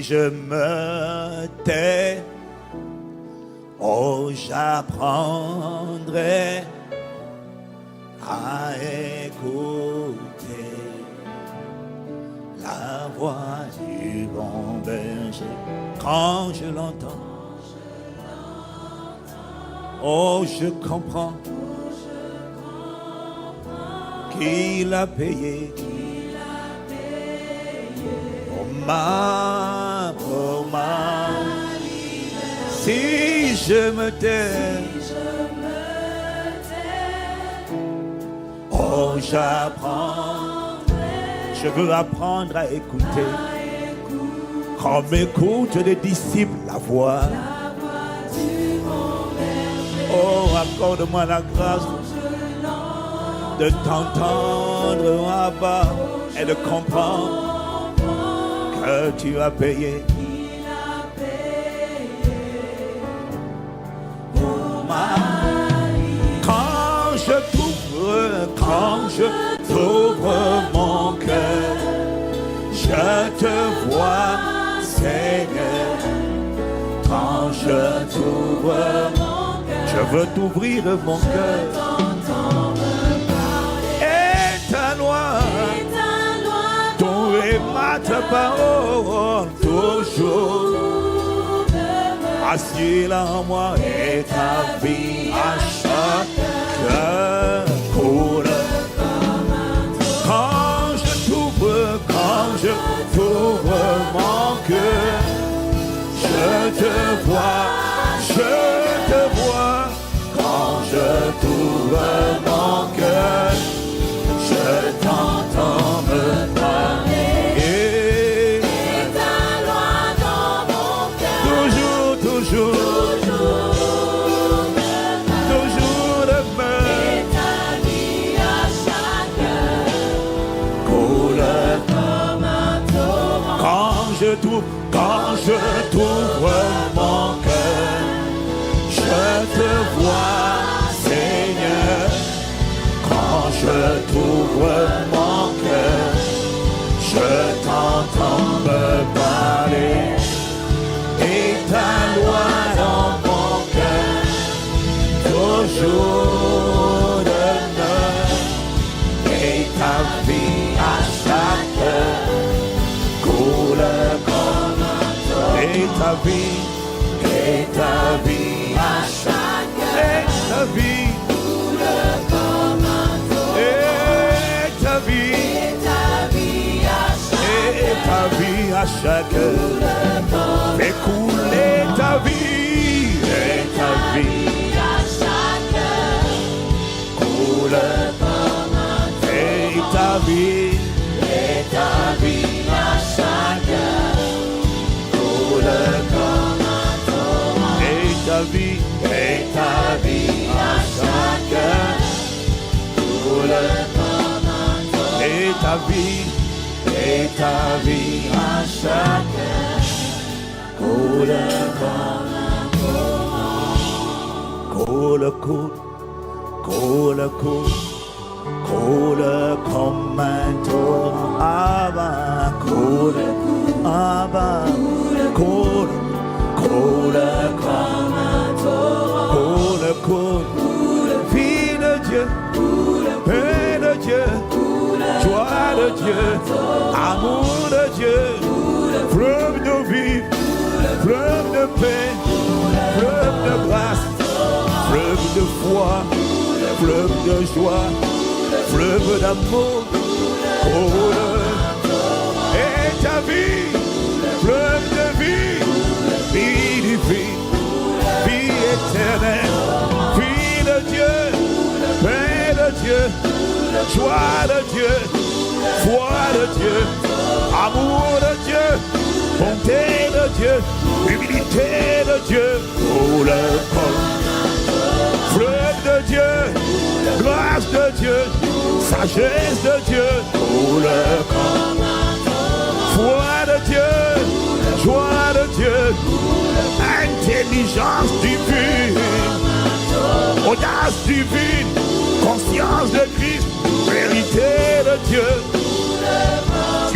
Je me tais, oh j'apprendrai à écouter la voix du bon berger quand je l'entends. Oh je comprends qu'il a payé pour ma si je me tais, oh j'apprends, je veux apprendre à écouter, comme écoutent les disciples la voix. Oh accorde-moi la grâce de t'entendre Abba et de comprendre que tu as payé pour ma vie. Quand je t'ouvre mon cœur, je te vois Seigneur. Quand je t'ouvre mon cœur, je veux t'ouvrir mon cœur. Et ta loi ta parole toujours assis en moi et ta vie à chaque cours. Quand je t'ouvre mon cœur, je te vois. Quand je t'ouvre mon cœur, je t'entends me parler. Toujours demain. Et ta vie à chaque heure coule comme un torrent. Quand je t'ouvre mon cœur, je te vois Seigneur. Quand je t'ouvre mon cœur, je t'entends me parler. Et ta loi dans mon cœur, toujours demeure. Et ta vie à chaque heure coule comme un torrent. Et ta vie à chaque heure. Et ta vie coule comme un torrent. Et ta vie à chaque heure. Fais couler ta vie, et ta vie à chaque heure coule comme un torrent. Et ta vie à chaque heure coule comme un torrent. Et ta vie à chaque heure coule comme un torrent. Et ta vie à chaque heure coule comme un torrent. Coule comme un torrent. Abba, coule comme un torrent. Coule, fille de Dieu, paix de Dieu, joie de Dieu, amour de Dieu, fleuve de vie, fleuve de paix, fleuve de grâce, fleuve de foi, fleuve de joie, fleuve d'amour, coule. Et ta vie, fleuve de vie, vie divine, vie éternelle, vie de Dieu, paix de Dieu, joie de Dieu, foi de Dieu, amour de Dieu, bonté de Dieu, humilité de Dieu, coule comme fleuve de Dieu, grâce de Dieu, sagesse de Dieu, coule comme foi de Dieu, joie de Dieu, intelligence divine, audace divine, conscience de Christ, vérité de Dieu,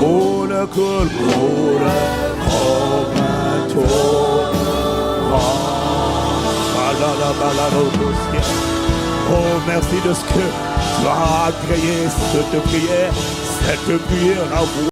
Kona kul kona komato. Oh, merci de ce que tu as agréé cette prière. Cette prière